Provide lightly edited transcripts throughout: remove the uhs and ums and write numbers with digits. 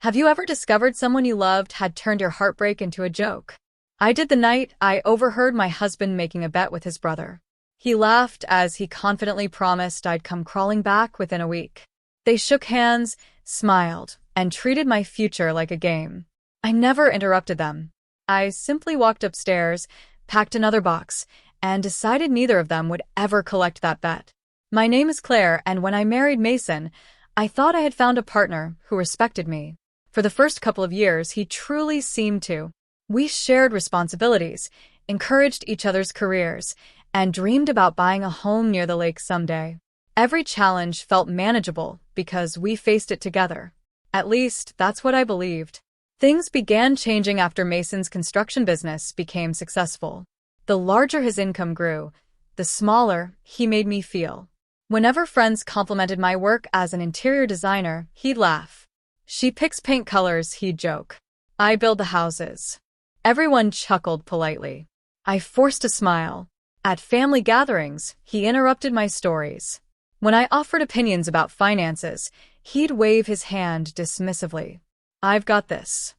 Have you ever discovered someone you loved had turned your heartbreak into a joke? I did the night I overheard my husband making a bet with his brother. He laughed as he confidently promised I'd come crawling back within a week. They shook hands, smiled, and treated my future like a game. I never interrupted them. I simply walked upstairs, packed another box, and decided neither of them would ever collect that bet. My name is Claire, and when I married Mason, I thought I had found a partner who respected me. For the first couple of years, he truly seemed to. We shared responsibilities, encouraged each other's careers, and dreamed about buying a home near the lake someday. Every challenge felt manageable because we faced it together. At least, that's what I believed. Things began changing after Mason's construction business became successful. The larger his income grew, the smaller he made me feel. Whenever friends complimented my work as an interior designer, he'd laugh. She picks paint colors, he'd joke. I build the houses. Everyone chuckled politely. I forced a smile. At family gatherings, he interrupted my stories. When I offered opinions about finances, he'd wave his hand dismissively. I've got this.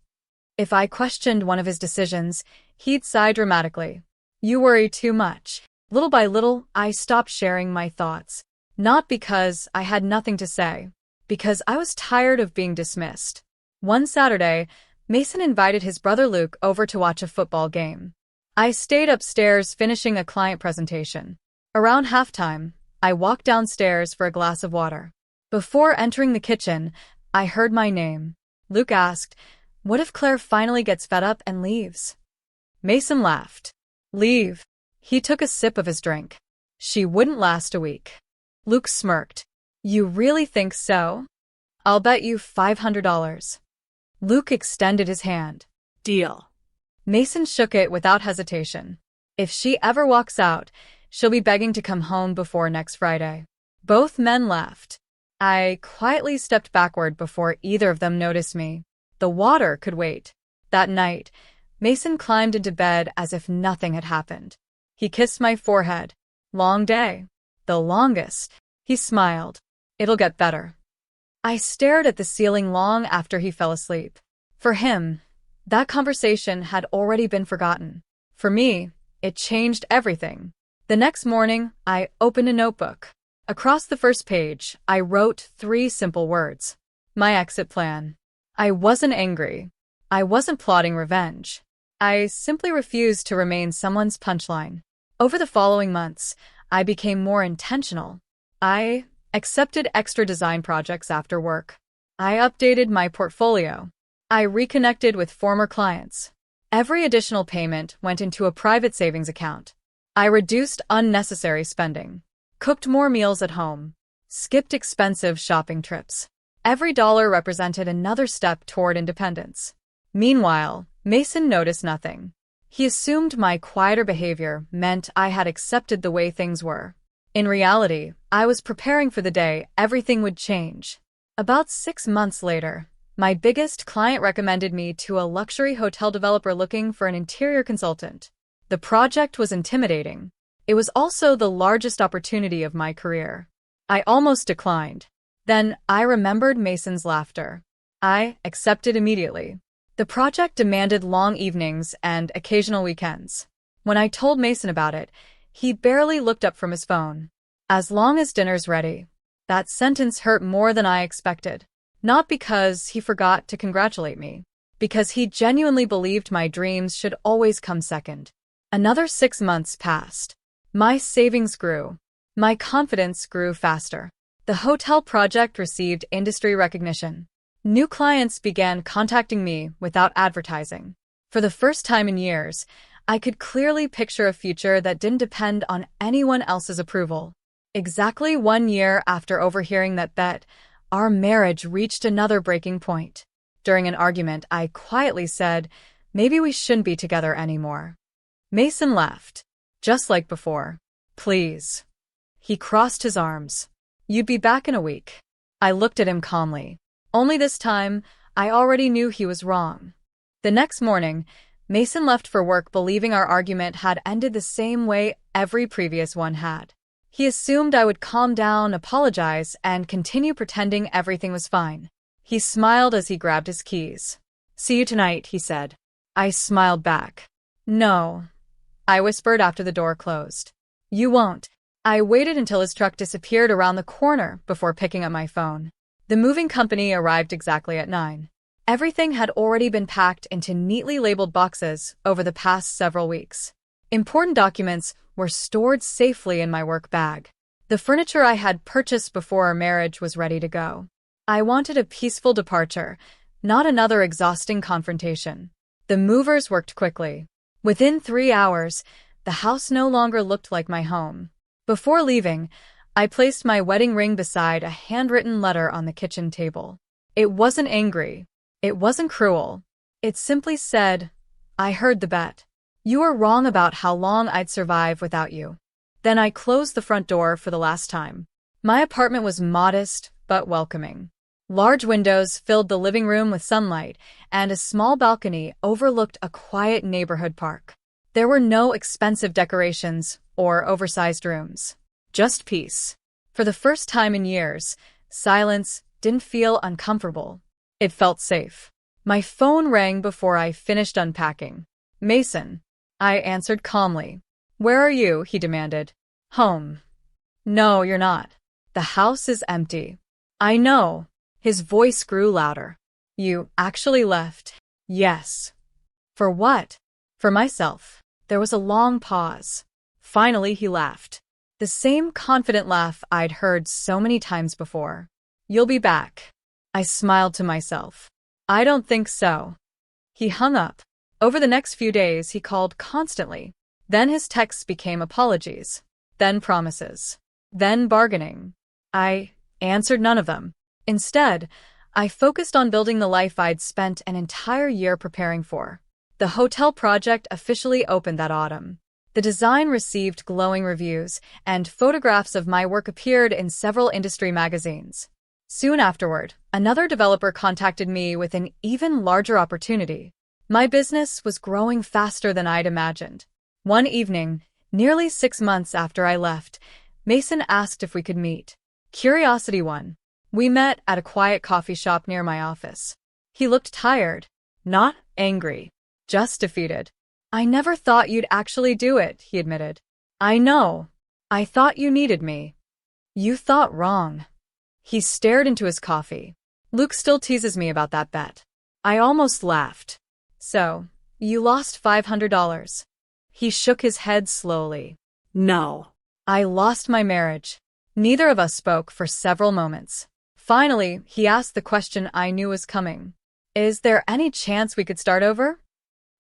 If I questioned one of his decisions, he'd sigh dramatically. You worry too much. Little by little, I stopped sharing my thoughts. Not because I had nothing to say, because I was tired of being dismissed. One Saturday, Mason invited his brother Luke over to watch a football game. I stayed upstairs finishing a client presentation. Around halftime, I walked downstairs for a glass of water. Before entering the kitchen, I heard my name. Luke asked, "What if Claire finally gets fed up and leaves?" Mason laughed. Leave. He took a sip of his drink. She wouldn't last a week. Luke smirked. You really think so? I'll bet you $500. Luke extended his hand. Deal. Mason shook it without hesitation. If she ever walks out, she'll be begging to come home before next Friday. Both men laughed. I quietly stepped backward before either of them noticed me. The water could wait. That night, Mason climbed into bed as if nothing had happened. He kissed my forehead. Long day. The longest. He smiled. It'll get better. I stared at the ceiling long after he fell asleep. For him, that conversation had already been forgotten. For me, it changed everything. The next morning, I opened a notebook. Across the first page, I wrote 3 simple words. My exit plan. I wasn't angry. I wasn't plotting revenge. I simply refused to remain someone's punchline. Over the following months, I became more intentional. I accepted extra design projects after work. I updated my portfolio. I reconnected with former clients. Every additional payment went into a private savings account. I reduced unnecessary spending, cooked more meals at home, skipped expensive shopping trips. Every dollar represented another step toward independence. Meanwhile, Mason noticed nothing. He assumed my quieter behavior meant I had accepted the way things were. In reality, I was preparing for the day everything would change. About 6 months later, my biggest client recommended me to a luxury hotel developer looking for an interior consultant. The project was intimidating. It was also the largest opportunity of my career. I almost declined. Then I remembered Mason's laughter. I accepted immediately. The project demanded long evenings and occasional weekends. When I told Mason about it, he barely looked up from his phone. As long as dinner's ready. That sentence hurt more than I expected. Not because he forgot to congratulate me. Because he genuinely believed my dreams should always come second. Another 6 months passed. My savings grew. My confidence grew faster. The hotel project received industry recognition. New clients began contacting me without advertising. For the first time in years, I could clearly picture a future that didn't depend on anyone else's approval. Exactly 1 year after overhearing that bet, our marriage reached another breaking point. During an argument, I quietly said, maybe we shouldn't be together anymore. Mason laughed. Just like before. Please. He crossed his arms. You'd be back in a week. I looked at him calmly. Only this time, I already knew he was wrong. The next morning, Mason left for work believing our argument had ended the same way every previous one had. He assumed I would calm down, apologize, and continue pretending everything was fine. He smiled as he grabbed his keys. "See you tonight," he said. I smiled back. "No," I whispered after the door closed. "You won't." I waited until his truck disappeared around the corner before picking up my phone. The moving company arrived exactly at 9. Everything had already been packed into neatly labeled boxes over the past several weeks. Important documents were stored safely in my work bag. The furniture I had purchased before our marriage was ready to go. I wanted a peaceful departure, not another exhausting confrontation. The movers worked quickly. Within 3 hours, the house no longer looked like my home. Before leaving, I placed my wedding ring beside a handwritten letter on the kitchen table. It wasn't angry. It wasn't cruel. It simply said, "I heard the bet. You were wrong about how long I'd survive without you." Then I closed the front door for the last time. My apartment was modest but welcoming. Large windows filled the living room with sunlight, and a small balcony overlooked a quiet neighborhood park. There were no expensive decorations or oversized rooms. Just peace. For the first time in years, silence didn't feel uncomfortable. It felt safe. My phone rang before I finished unpacking. "Mason," I answered calmly. "Where are you?" he demanded. "Home." "No, you're not. The house is empty." "I know." His voice grew louder. "You actually left?" "Yes." "For what?" "For myself." There was a long pause. Finally, he laughed. The same confident laugh I'd heard so many times before. "You'll be back." I smiled to myself. "I don't think so." He hung up. Over the next few days, he called constantly. Then his texts became apologies. Then promises. Then bargaining. I answered none of them. Instead, I focused on building the life I'd spent an entire year preparing for. The hotel project officially opened that autumn. The design received glowing reviews, and photographs of my work appeared in several industry magazines. Soon afterward, another developer contacted me with an even larger opportunity. My business was growing faster than I'd imagined. One evening, nearly 6 months after I left, Mason asked if we could meet. Curiosity won. We met at a quiet coffee shop near my office. He looked tired, not angry, just defeated. "I never thought you'd actually do it," he admitted. "I know. I thought you needed me." "You thought wrong." He stared into his coffee. "Luke still teases me about that bet." I almost laughed. "So, you lost $500. He shook his head slowly. "No. I lost my marriage." Neither of us spoke for several moments. Finally, he asked the question I knew was coming. "Is there any chance we could start over?"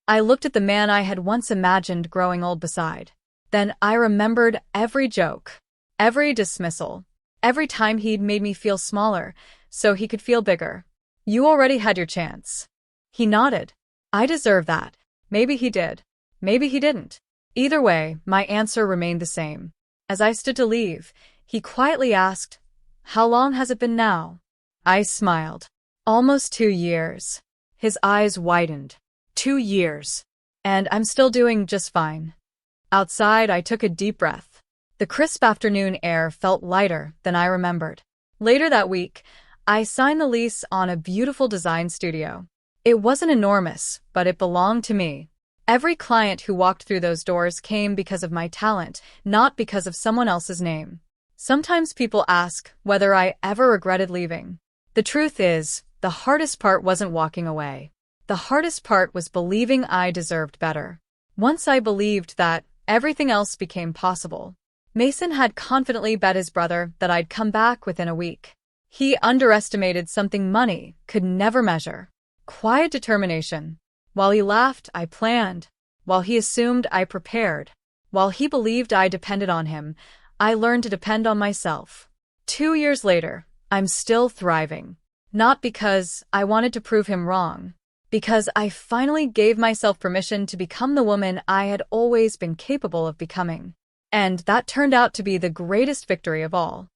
I looked at the man I had once imagined growing old beside. Then I remembered every joke, every dismissal, every time he'd made me feel smaller so he could feel bigger. "You already had your chance." He nodded. I deserved that. Maybe he did. Maybe he didn't. Either way, my answer remained the same. As I stood to leave, he quietly asked, "How long has it been now?" I smiled. "Almost 2 years." His eyes widened. 2 years. And I'm still doing just fine. Outside, I took a deep breath. The crisp afternoon air felt lighter than I remembered. Later that week, I signed the lease on a beautiful design studio. It wasn't enormous, but it belonged to me. Every client who walked through those doors came because of my talent, not because of someone else's name. Sometimes people ask whether I ever regretted leaving. The truth is, the hardest part wasn't walking away. The hardest part was believing I deserved better. Once I believed that, everything else became possible. Mason had confidently bet his brother that I'd come back within a week. He underestimated something money could never measure. Quiet determination. While he laughed, I planned. While he assumed, I prepared. While he believed I depended on him, I learned to depend on myself. 2 years later, I'm still thriving. Not because I wanted to prove him wrong. Because I finally gave myself permission to become the woman I had always been capable of becoming. And that turned out to be the greatest victory of all.